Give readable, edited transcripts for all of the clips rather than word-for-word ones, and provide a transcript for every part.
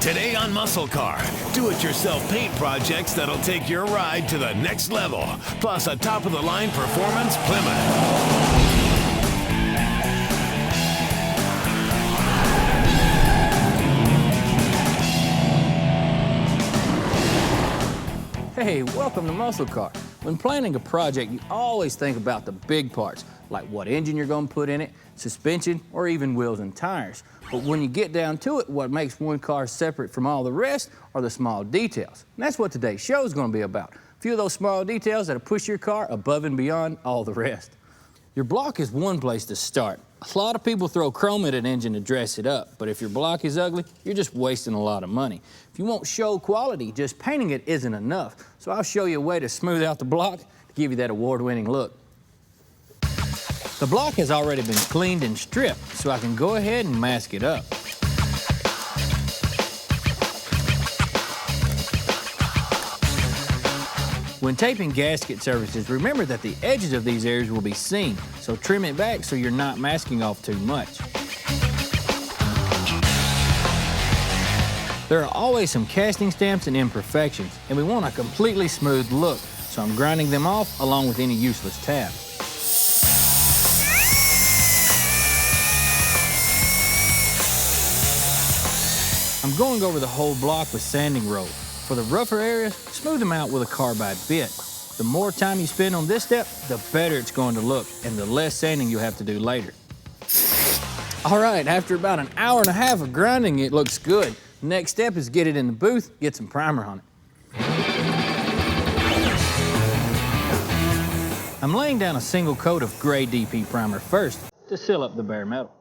Today on MuscleCar, do-it-yourself paint projects that'll take your ride to the next level, plus a top-of-the-line performance Plymouth. Hey, welcome to MuscleCar. When planning a project, you always think about the big parts, like what engine you're going to put in it, suspension, or even wheels and tires. But when you get down to it, what makes one car separate from all the rest are the small details. And that's what today's show is going to be about. A few of those small details that'll push your car above and beyond all the rest. Your block is one place to start. A lot of people throw chrome at an engine to dress it up, but if your block is ugly, you're just wasting a lot of money. If you want show quality, just painting it isn't enough. So I'll show you a way to smooth out the block to give you that award-winning look. The block has already been cleaned and stripped, so I can go ahead and mask it up. When taping gasket surfaces, remember that the edges of these areas will be seen, so trim it back so you're not masking off too much. There are always some casting stamps and imperfections, and we want a completely smooth look, so I'm grinding them off along with any useless tabs. I'm going over the whole block with sanding rollers. For the rougher areas, smooth them out with a carbide bit. The more time you spend on this step, the better it's going to look, and the less sanding you have to do later. All right, after about an hour and a half of grinding, it looks good. Next step is get it in the booth, get some primer on it. I'm laying down a single coat of gray DP primer first to seal up the bare metal.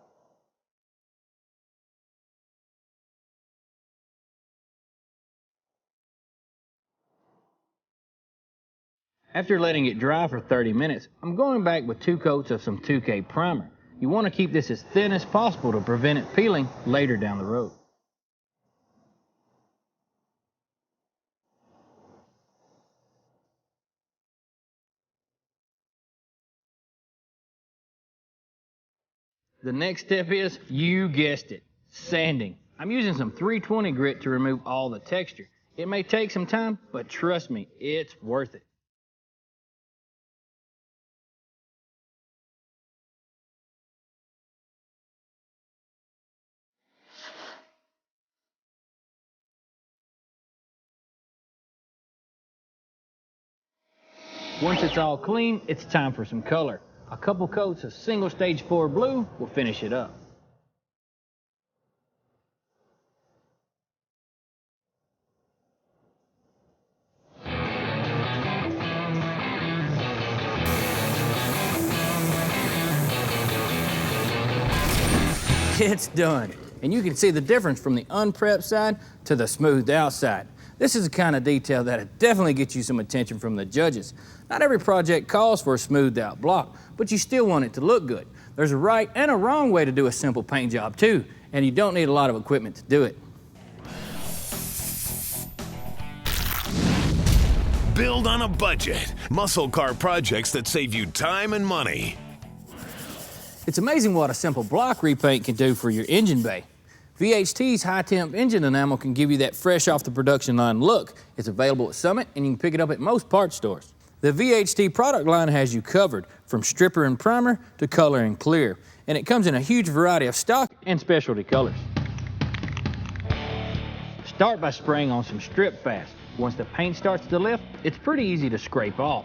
After letting it dry for 30 minutes, I'm going back with 2 coats of some 2K primer. You want to keep this as thin as possible to prevent it peeling later down the road. The next step is, you guessed it, sanding. I'm using some 320 grit to remove all the texture. It may take some time, but trust me, it's worth it. Once it's all clean, it's time for some color. A couple coats of single stage 4 blue will finish it up. It's done, and you can see the difference from the unprepped side to the smoothed out side. This is the kind of detail that'll definitely get you some attention from the judges. Not every project calls for a smoothed out block, but you still want it to look good. There's a right and a wrong way to do a simple paint job too, and you don't need a lot of equipment to do it. Build on a budget. MuscleCar projects that save you time and money. It's amazing what a simple block repaint can do for your engine bay. VHT's high-temp engine enamel can give you that fresh off the production line look. It's available at Summit, and you can pick it up at most parts stores. The VHT product line has you covered, from stripper and primer to color and clear, and it comes in a huge variety of stock and specialty colors. Start by spraying on some strip fast. Once the paint starts to lift, it's pretty easy to scrape off.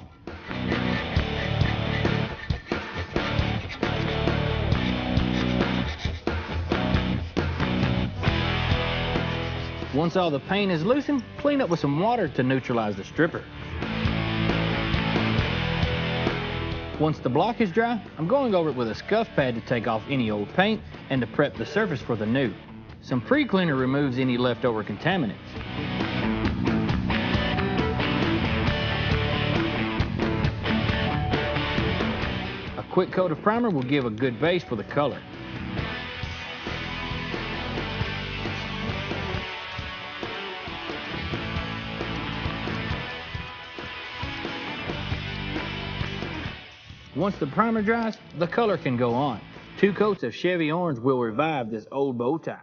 Once all the paint is loosened, clean up with some water to neutralize the stripper. Once the block is dry, I'm going over it with a scuff pad to take off any old paint and to prep the surface for the new. Some pre-cleaner removes any leftover contaminants. A quick coat of primer will give a good base for the color. Once the primer dries, the color can go on. 2 coats of Chevy orange will revive this old bow tie.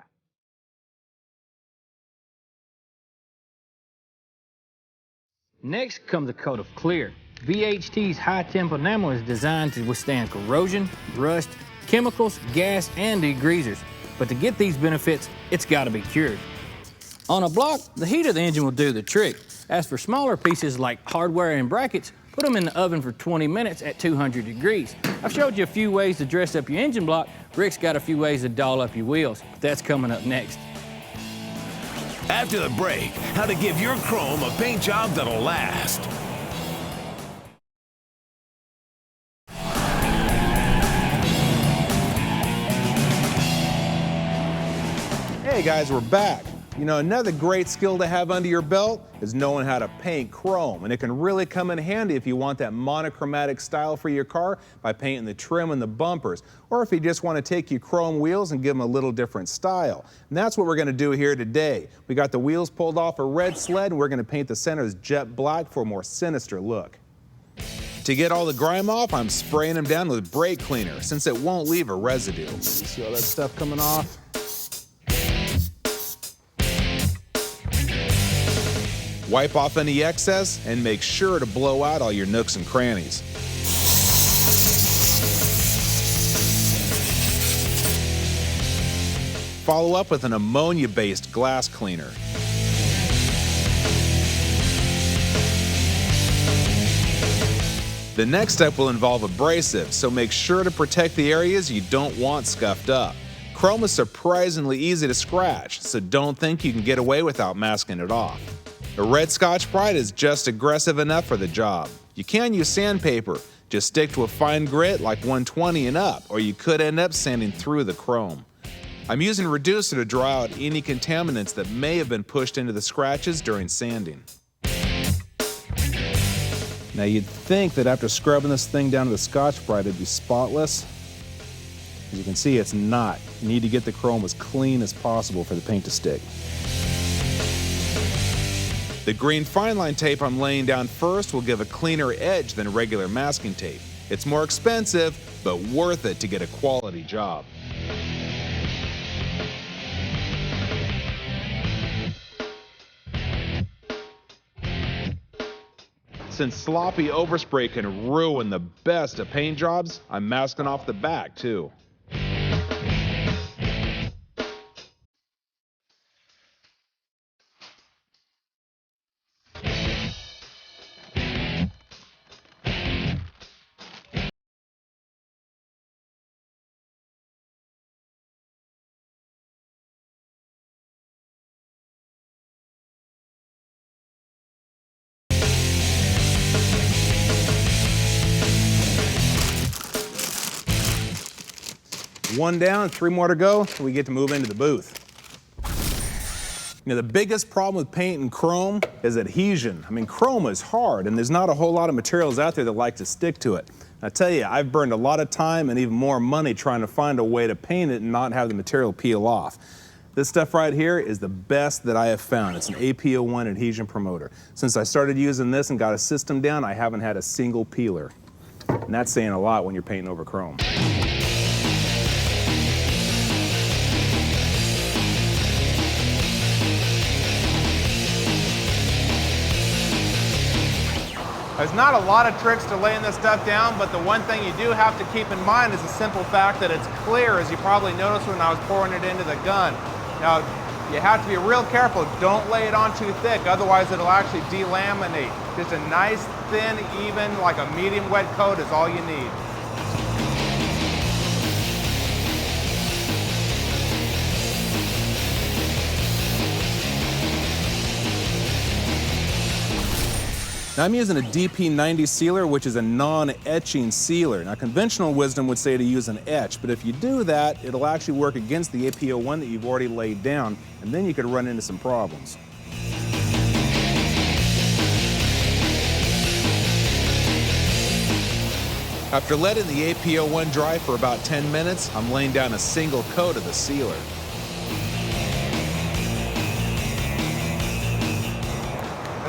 Next comes a coat of clear. VHT's high-temp enamel is designed to withstand corrosion, rust, chemicals, gas, and degreasers. But to get these benefits, it's got to be cured. On a block, the heat of the engine will do the trick. As for smaller pieces like hardware and brackets, put them in the oven for 20 minutes at 200 degrees. I've showed you a few ways to dress up your engine block. Rick's got a few ways to doll up your wheels. That's coming up next. After the break, how to give your chrome a paint job that'll last. Hey guys, we're back. You know, another great skill to have under your belt is knowing how to paint chrome, and it can really come in handy if you want that monochromatic style for your car by painting the trim and the bumpers, or if you just want to take your chrome wheels and give them a little different style. And that's what we're going to do here today. We got the wheels pulled off a red sled, and we're going to paint the centers jet black for a more sinister look. To get all the grime off, I'm spraying them down with brake cleaner since it won't leave a residue. See all that stuff coming off? Wipe off any excess and make sure to blow out all your nooks and crannies. Follow up with an ammonia-based glass cleaner. The next step will involve abrasive, so make sure to protect the areas you don't want scuffed up. Chrome is surprisingly easy to scratch, so don't think you can get away without masking it off. A red Scotch-Brite is just aggressive enough for the job. You can use sandpaper, just stick to a fine grit like 120 and up, or you could end up sanding through the chrome. I'm using a reducer to draw out any contaminants that may have been pushed into the scratches during sanding. Now you'd think that after scrubbing this thing down to the Scotch-Brite it'd be spotless. As you can see, it's not. You need to get the chrome as clean as possible for the paint to stick. The green fine line tape I'm laying down first will give a cleaner edge than regular masking tape. It's more expensive, but worth it to get a quality job. Since sloppy overspray can ruin the best of paint jobs, I'm masking off the back too. One down, 3 more to go, so we get to move into the booth. You know, the biggest problem with paint and chrome is adhesion. I mean, chrome is hard, and there's not a whole lot of materials out there that like to stick to it. I tell you, I've burned a lot of time and even more money trying to find a way to paint it and not have the material peel off. This stuff right here is the best that I have found. It's an APO1 adhesion promoter. Since I started using this and got a system down, I haven't had a single peeler. And that's saying a lot when you're painting over chrome. There's not a lot of tricks to laying this stuff down, but the one thing you do have to keep in mind is the simple fact that it's clear, as you probably noticed when I was pouring it into the gun. Now, you have to be real careful. Don't lay it on too thick, otherwise it'll actually delaminate. Just a nice, thin, even, like a medium wet coat is all you need. Now I'm using a DP90 sealer, which is a non-etching sealer. Now conventional wisdom would say to use an etch, but if you do that, it'll actually work against the APO1 that you've already laid down, and then you could run into some problems. After letting the APO1 dry for about 10 minutes, I'm laying down a single coat of the sealer.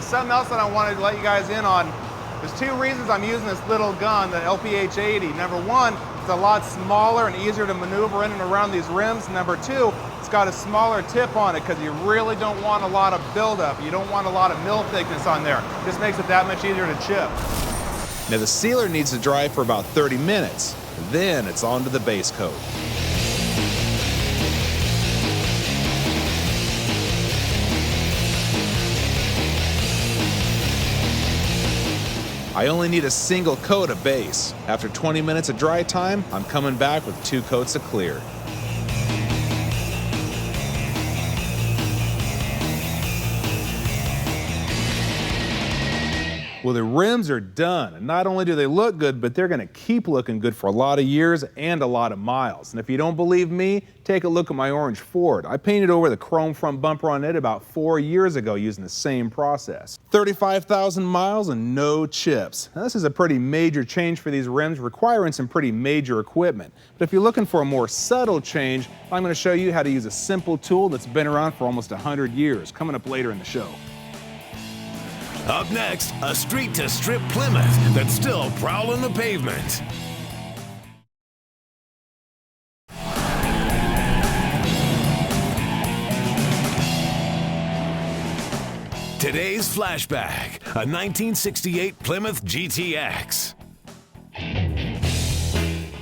Something else that I wanted to let you guys in on. There's 2 reasons I'm using this little gun, the LPH80. Number 1, it's a lot smaller and easier to maneuver in and around these rims. Number 2, it's got a smaller tip on it because you really don't want a lot of buildup. You don't want a lot of mill thickness on there. Just makes it that much easier to chip. Now the sealer needs to dry for about 30 minutes. Then it's on to the base coat. I only need a single coat of base. After 20 minutes of dry time, I'm coming back with 2 coats of clear. Well, the rims are done, and not only do they look good, but they're going to keep looking good for a lot of years and a lot of miles. And if you don't believe me, take a look at my orange Ford. I painted over the chrome front bumper on it about 4 years ago using the same process. 35,000 miles and no chips. Now, this is a pretty major change for these rims, requiring some pretty major equipment. But if you're looking for a more subtle change, I'm going to show you how to use a simple tool that's been around for almost 100 years, coming up later in the show. Up next, a street-to-strip Plymouth that's still prowling the pavement. Today's flashback, a 1968 Plymouth GTX.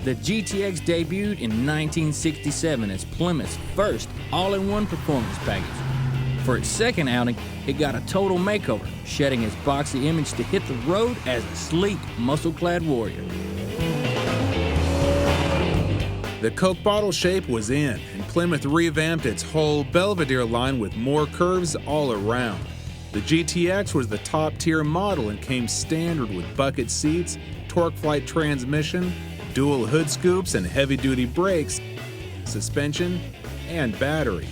The GTX debuted in 1967 as Plymouth's first all-in-one performance package. For its second outing, it got a total makeover, shedding its boxy image to hit the road as a sleek, muscle-clad warrior. The Coke bottle shape was in, and Plymouth revamped its whole Belvedere line with more curves all around. The GTX was the top-tier model and came standard with bucket seats, torque flight transmission, dual hood scoops and heavy-duty brakes, suspension, and battery.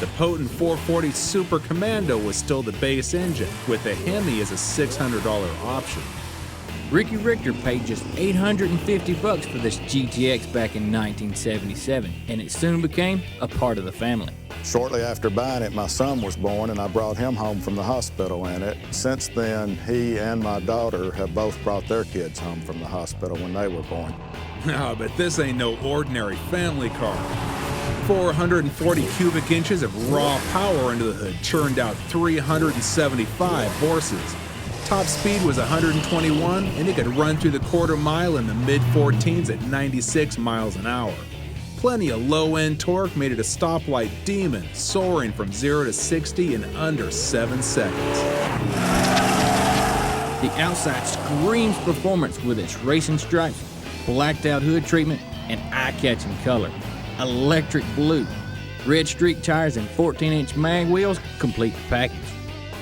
The potent 440 Super Commando was still the base engine, with the Hemi as a $600 option. Ricky Richter paid just $850 for this GTX back in 1977, and it soon became a part of the family. Shortly after buying it, my son was born, and I brought him home from the hospital in it. Since then, he and my daughter have both brought their kids home from the hospital when they were born. No, but this ain't no ordinary family car. 440 cubic inches of raw power into the hood churned out 375 horses. Top speed was 121, and it could run through the quarter mile in the mid-14s at 96 miles an hour. Plenty of low-end torque made it a stoplight demon, soaring from 0 to 60 in under 7 seconds. The outside screams performance with its racing stripes, blacked-out hood treatment, and eye-catching color. Electric blue, red streak tires, and 14-inch mag wheels complete the package.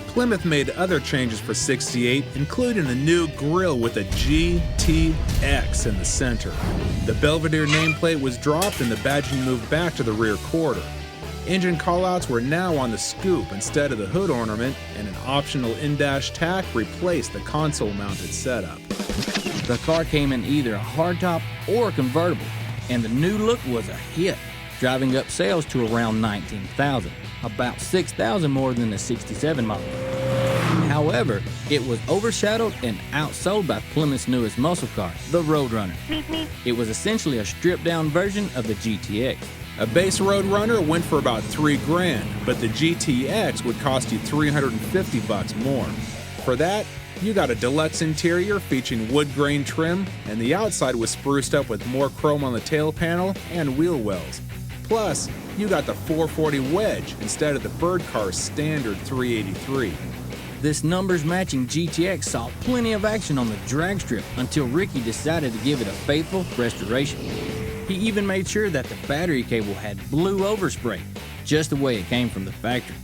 Plymouth made other changes for 68, including a new grille with a GTX in the center. The Belvedere nameplate was dropped and the badging moved back to the rear quarter. Engine callouts were now on the scoop instead of the hood ornament, and an optional in-dash tack replaced the console-mounted setup. The car came in either a hardtop or a convertible, and the new look was a hit, driving up sales to around 19,000, about 6,000 more than the 67 model. However, it was overshadowed and outsold by Plymouth's newest muscle car, the Roadrunner. It was essentially a stripped-down version of the GTX. A base Roadrunner went for about $3,000, but the GTX would cost you $350 more. For that, you got a deluxe interior featuring wood grain trim, and the outside was spruced up with more chrome on the tail panel and wheel wells. Plus, you got the 440 wedge instead of the Bird Car's standard 383. This numbers-matching GTX saw plenty of action on the drag strip until Ricky decided to give it a faithful restoration. He even made sure that the battery cable had blue overspray, just the way it came from the factory.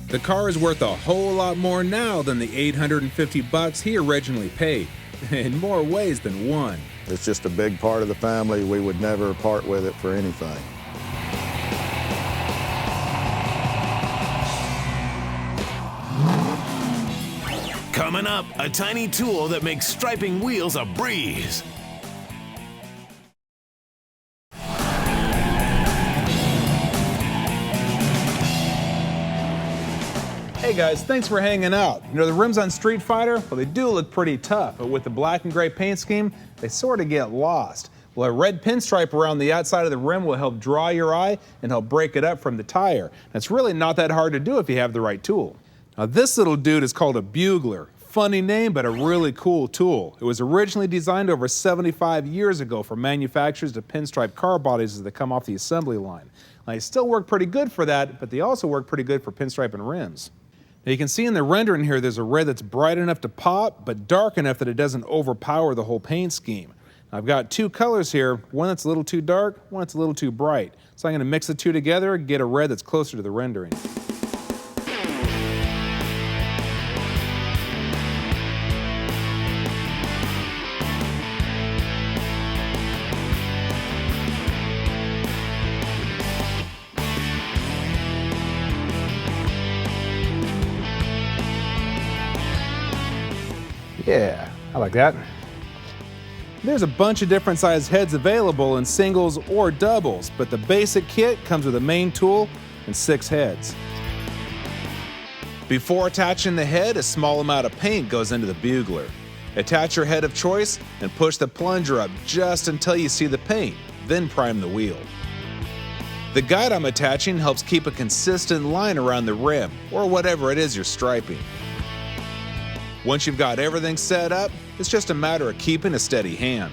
The car is worth a whole lot more now than the $850 he originally paid, in more ways than one. It's just a big part of the family. We would never part with it for anything. Coming up, a tiny tool that makes striping wheels a breeze. Hey guys, thanks for hanging out. You know, the rims on Street Fighter, well, they do look pretty tough, but with the black and gray paint scheme, they sort of get lost. Well, a red pinstripe around the outside of the rim will help draw your eye and help break it up from the tire. It's really not that hard to do if you have the right tool. Now this little dude is called a bugler. Funny name, but a really cool tool. It was originally designed over 75 years ago for manufacturers to pinstripe car bodies as they come off the assembly line. Now, they still work pretty good for that, but they also work pretty good for pinstriping rims. Now, you can see in the rendering here there's a red that's bright enough to pop, but dark enough that it doesn't overpower the whole paint scheme. Now, I've got two colors here, one that's a little too dark, one that's a little too bright. So I'm going to mix the two together and get a red that's closer to the rendering. Yeah, I like that. There's a bunch of different size heads available in singles or doubles, but the basic kit comes with a main tool and 6 heads. Before attaching the head, a small amount of paint goes into the bugler. Attach your head of choice and push the plunger up just until you see the paint, then prime the wheel. The guide I'm attaching helps keep a consistent line around the rim, or whatever it is you're striping. Once you've got everything set up, it's just a matter of keeping a steady hand.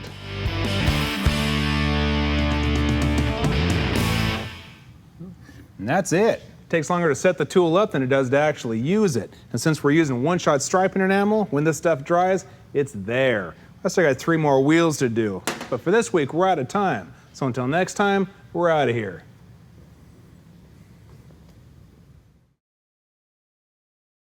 And that's it. It takes longer to set the tool up than it does to actually use it. And since we're using one-shot striping enamel, when this stuff dries, it's there. I still got 3 more wheels to do. But for this week, we're out of time. So until next time, we're out of here.